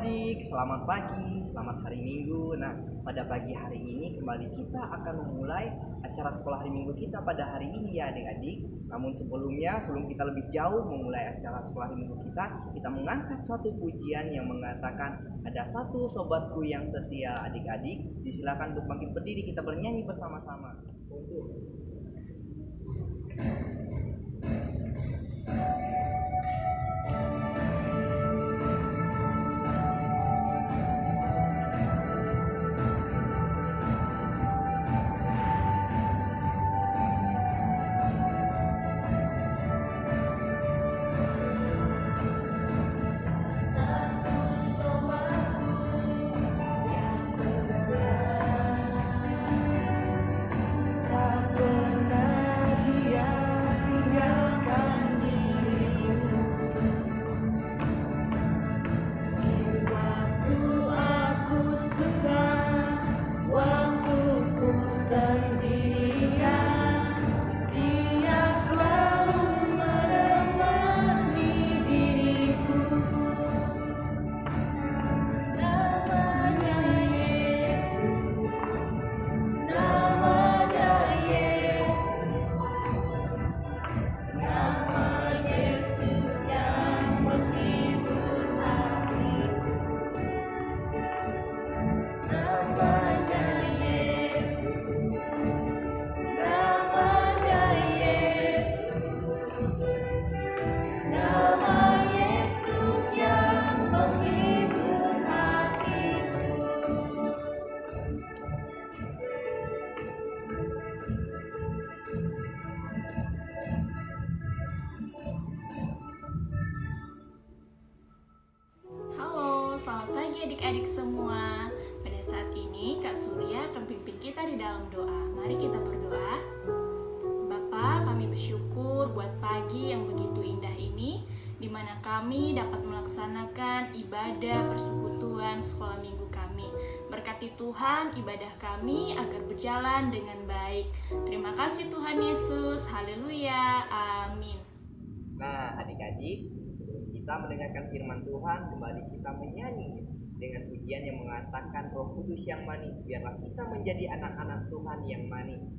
adik-adik, selamat pagi, selamat hari Minggu. Nah, pada pagi hari ini kembali kita akan memulai acara sekolah hari Minggu kita pada hari ini ya adik-adik. Namun sebelum kita lebih jauh memulai acara sekolah hari Minggu kita mengangkat suatu pujian yang mengatakan ada satu sobatku yang setia. Adik-adik, disilakan untuk bangkit berdiri, kita bernyanyi bersama-sama. Untuk adik-adik semua. Pada saat ini Kak Surya akan pimpin kita di dalam doa. Mari kita berdoa. Bapa, kami bersyukur buat pagi yang begitu indah ini, di mana kami dapat melaksanakan ibadah persekutuan sekolah minggu kami. Berkati Tuhan ibadah kami agar berjalan dengan baik. Terima kasih Tuhan Yesus. Haleluya. Amin. Nah, adik-adik, sebelum kita mendengarkan firman Tuhan, kembali kita menyanyi dengan pujian yang mengatakan Roh Kudus yang manis. Biarlah kita menjadi anak-anak Tuhan yang manis.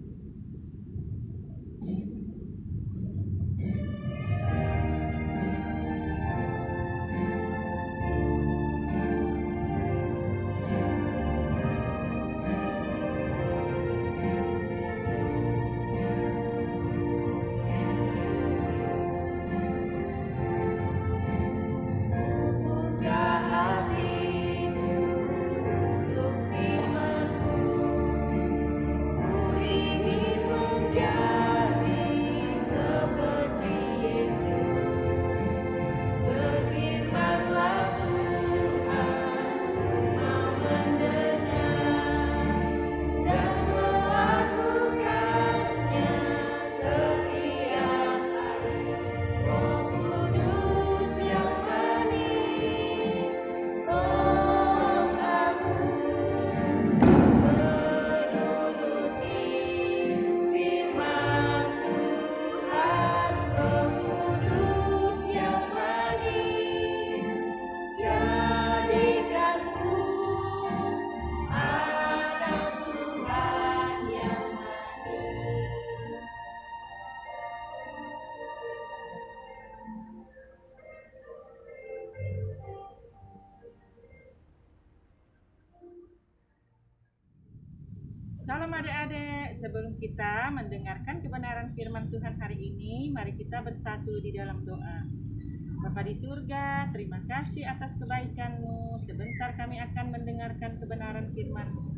Salam adik-adik, sebelum kita mendengarkan kebenaran firman Tuhan hari ini, mari kita bersatu di dalam doa. Bapa di surga, terima kasih atas kebaikan-Mu. Sebentar kami akan mendengarkan kebenaran firman-Mu.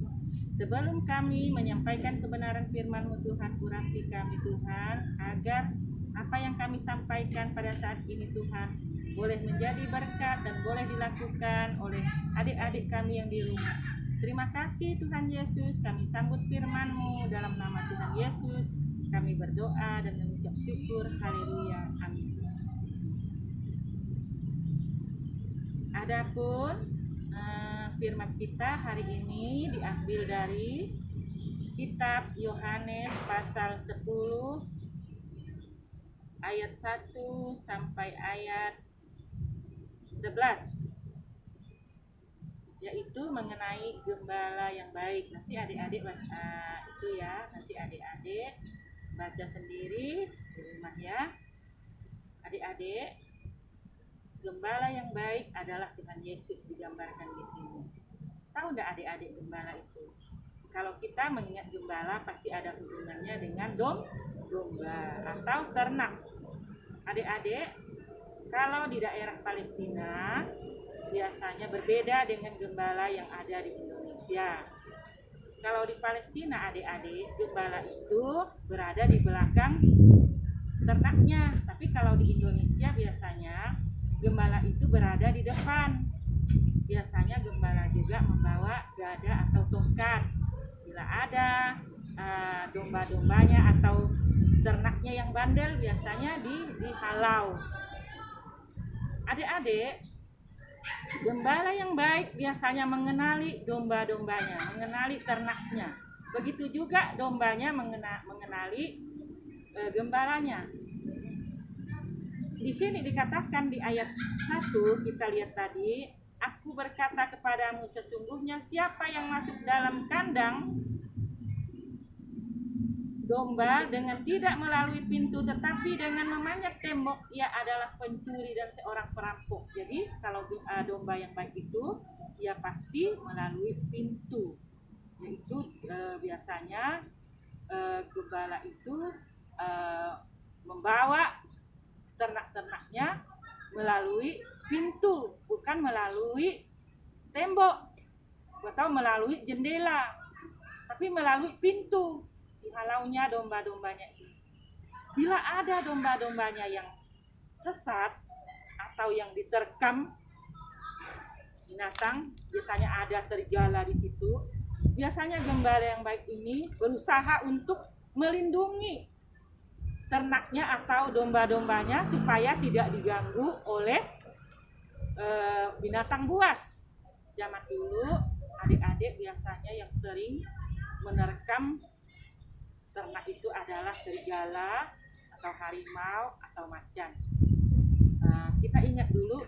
Sebelum kami menyampaikan kebenaran firman-Mu Tuhan, urapi kami Tuhan, agar apa yang kami sampaikan pada saat ini Tuhan, boleh menjadi berkat dan boleh dilakukan oleh adik-adik kami yang di rumah. Terima kasih Tuhan Yesus, kami sambut firman-Mu dalam nama Tuhan Yesus. Kami berdoa dan mengucap syukur. Haleluya. Amin. Adapun firman kita hari ini diambil dari kitab Yohanes pasal 10 ayat 1 sampai ayat 11. yaitu mengenai gembala yang baik. Nanti adik-adik baca itu ya, nanti adik-adik baca sendiri di rumah ya. Adik-adik, gembala yang baik adalah Tuhan Yesus digambarkan di sini. Tahu enggak adik-adik gembala itu? Kalau kita mengingat gembala pasti ada hubungannya dengan domba atau ternak. Adik-adik, kalau di daerah Palestina biasanya berbeda dengan gembala yang ada di Indonesia. Kalau di Palestina adik-adik, gembala itu berada di belakang ternaknya. Tapi kalau di Indonesia biasanya gembala itu berada di depan. Biasanya gembala juga membawa gada atau tongkat. Bila ada domba-dombanya atau ternaknya yang bandel, biasanya dihalau. Adik-adik, gembala yang baik biasanya mengenali domba-dombanya, mengenali ternaknya. Begitu juga dombanya mengenali gembalanya. Di sini dikatakan di ayat 1 kita lihat tadi, aku berkata kepadamu sesungguhnya siapa yang masuk dalam kandang domba dengan tidak melalui pintu tetapi dengan memanjat tembok, ia adalah pencuri dan seorang perampok. Jadi kalau domba yang baik itu ia pasti melalui pintu, yaitu biasanya gembala itu membawa ternak-ternaknya melalui pintu, bukan melalui tembok atau melalui jendela, tapi melalui pintu. Dihalaunya domba-dombanya ini. Bila ada domba-dombanya yang sesat atau yang diterkam binatang, biasanya ada serigala di situ. Biasanya gembala yang baik ini berusaha untuk melindungi ternaknya atau domba-dombanya supaya tidak diganggu oleh binatang buas. Zaman dulu adik-adik biasanya yang sering menerkam ternak itu adalah serigala atau harimau atau macan. Kita ingat dulu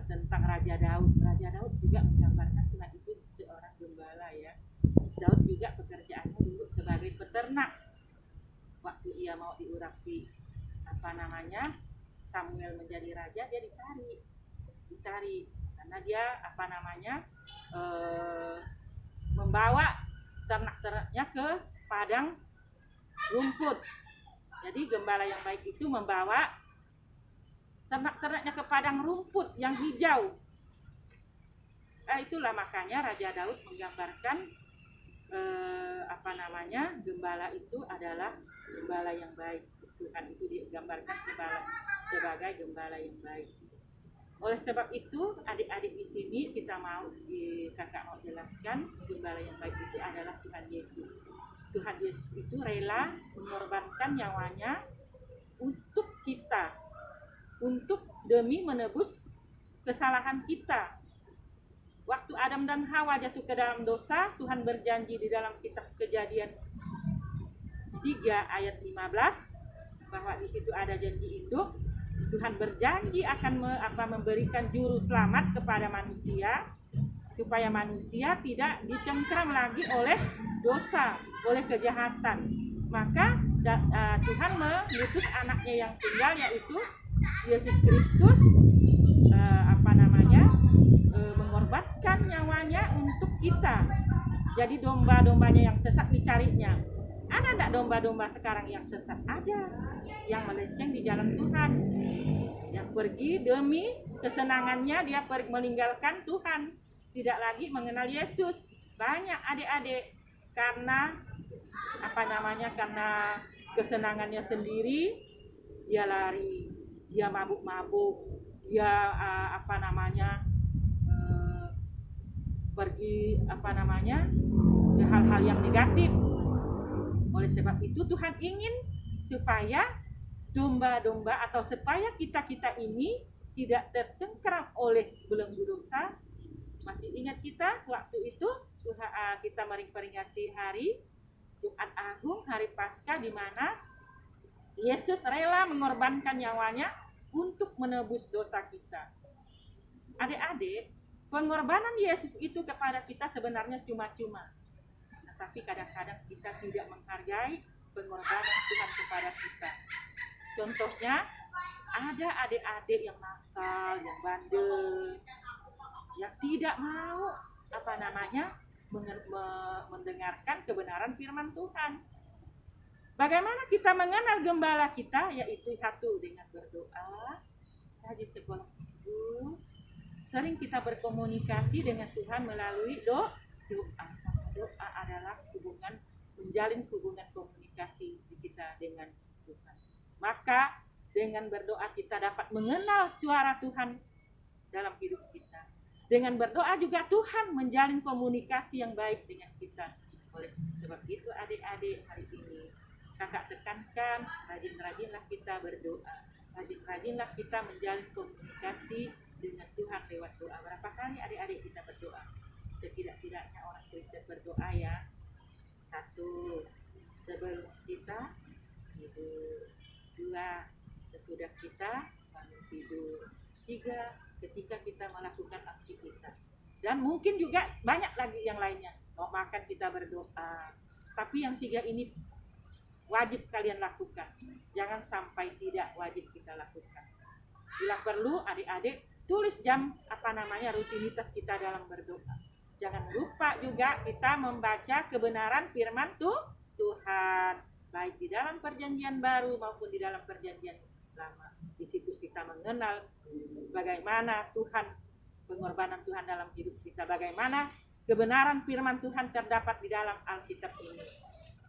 tentang Raja Daud. Raja Daud juga menggambarkan Tuhan itu seorang gembala ya. Daud juga pekerjaannya dulu sebagai peternak. Waktu ia mau diurapi Samuel menjadi raja, dia dicari karena dia membawa ternak-ternaknya ke padang rumput. Jadi gembala yang baik itu membawa ternak-ternaknya ke padang rumput yang hijau. Itulah makanya Raja Daud menggambarkan gembala itu adalah gembala yang baik. Tuhan itu digambarkan sebagai gembala yang baik. Oleh sebab itu, adik-adik di sini kakak mau jelaskan, gembala yang baik itu adalah Tuhan Yesus. Tuhan Yesus itu rela mengorbankan nyawanya untuk kita, demi menebus kesalahan kita. Waktu Adam dan Hawa jatuh ke dalam dosa, Tuhan berjanji di dalam kitab Kejadian 3 ayat 15 bahwa di situ ada janji induk. Tuhan berjanji akan memberikan juru selamat kepada manusia supaya manusia tidak dicengkram lagi oleh dosa, oleh kejahatan. Maka Tuhan mengutus anaknya yang tunggal, yaitu Yesus Kristus, mengorbankan nyawanya untuk kita. Jadi domba-dombanya yang sesat dicarinya. Ada enggak domba-domba sekarang yang sesat? Ada, yang melenceng di jalan Tuhan, yang pergi demi kesenangannya, dia meninggalkan Tuhan, tidak lagi mengenal Yesus. Banyak adik-adik karena karena kesenangannya sendiri, dia lari, dia mabuk-mabuk, dia pergi ke hal-hal yang negatif. Oleh sebab itu Tuhan ingin supaya domba-domba atau supaya kita ini tidak tercengkram oleh belenggu dosa. Masih ingat kita waktu itu kita memperingati hari Jumat Agung, hari Paskah, di mana Yesus rela mengorbankan nyawanya untuk menebus dosa kita. Adik-adik, Pengorbanan Yesus itu kepada kita sebenarnya cuma-cuma. Tetapi kadang-kadang kita tidak menghargai pengorbanan Tuhan kepada kita. Contohnya, ada adik-adik yang nakal, yang bandel, yang tidak mau mendengarkan kebenaran firman Tuhan. Bagaimana kita mengenal gembala kita? Yaitu satu, dengan berdoa, rajin sekolah minggu, sering kita berkomunikasi dengan Tuhan melalui doa. Doa adalah menjalin hubungan komunikasi kita dengan Tuhan. Maka dengan berdoa kita dapat mengenal suara Tuhan dalam hidup kita. Dengan berdoa juga Tuhan menjalin komunikasi yang baik dengan kita. Oleh sebab itu adik-adik, hari ini kakak tekankan, rajin-rajinlah kita berdoa. Rajin-rajinlah kita menjalin komunikasi dengan Tuhan lewat doa. Berapa kali adik-adik kita berdoa? Setidak-tidaknya orang Kristen berdoa ya. 1, sebelum kita tidur. 2, sesudah kita bangun tidur. 3, ketika kita melakukan aktivitas. Dan mungkin juga banyak lagi yang lainnya. Mau makan kita berdoa. Tapi yang 3 ini wajib kalian lakukan. Jangan sampai tidak wajib kita lakukan. Bila perlu adik-adik tulis jam rutinitas kita dalam berdoa. Jangan lupa juga kita membaca kebenaran firman Tuhan, baik di dalam perjanjian baru maupun di dalam perjanjian lama. Di situ kita mengenal bagaimana Tuhan, pengorbanan Tuhan dalam hidup kita, bagaimana kebenaran firman Tuhan terdapat di dalam Alkitab ini.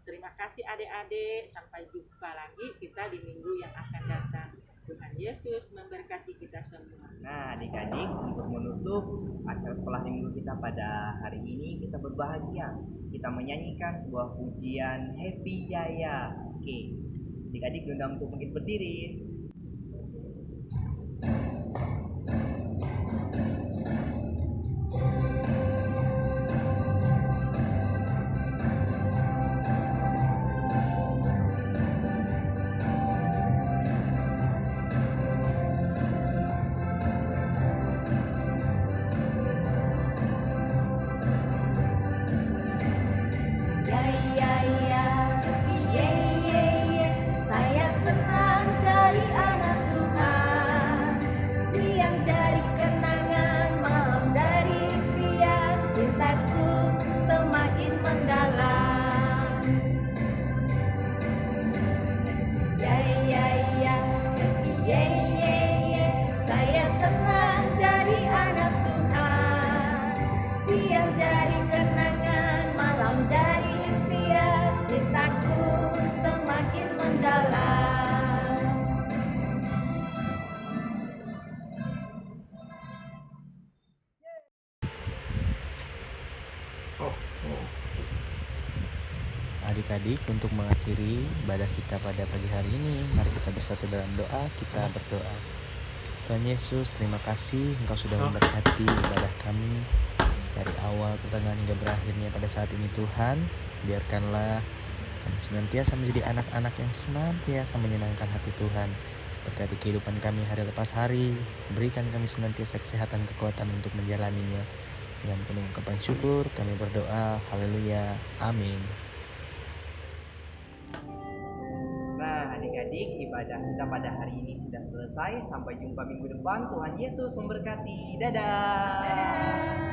Terima kasih adik-adik, sampai jumpa lagi kita di minggu yang akan datang. Tuhan Yesus memberkati kita semua. Nah, adik-adik, untuk menutup acara sekolah minggu kita pada hari ini, kita berbahagia. Kita menyanyikan sebuah pujian Happy Yaya. Oke, adik-adik diundang untuk mungkin berdiri. Adik-adik, untuk mengakhiri ibadah kita pada pagi hari ini, mari kita bersatu dalam doa. Kita berdoa. Tuhan Yesus, terima kasih Engkau sudah memberkati ibadah kami dari awal pertengahan hingga berakhirnya pada saat ini. Tuhan, biarkanlah kami senantiasa menjadi anak-anak yang senantiasa menyenangkan hati Tuhan. Berkati kehidupan kami hari lepas hari, berikan kami senantiasa kesehatan, kekuatan untuk menjalaninya. Dengan penuh ungkapan syukur kami berdoa. Haleluya. Amin. Nah, adik-adik, ibadah kita pada hari ini sudah selesai. Sampai jumpa minggu depan. Tuhan Yesus memberkati. Dadah.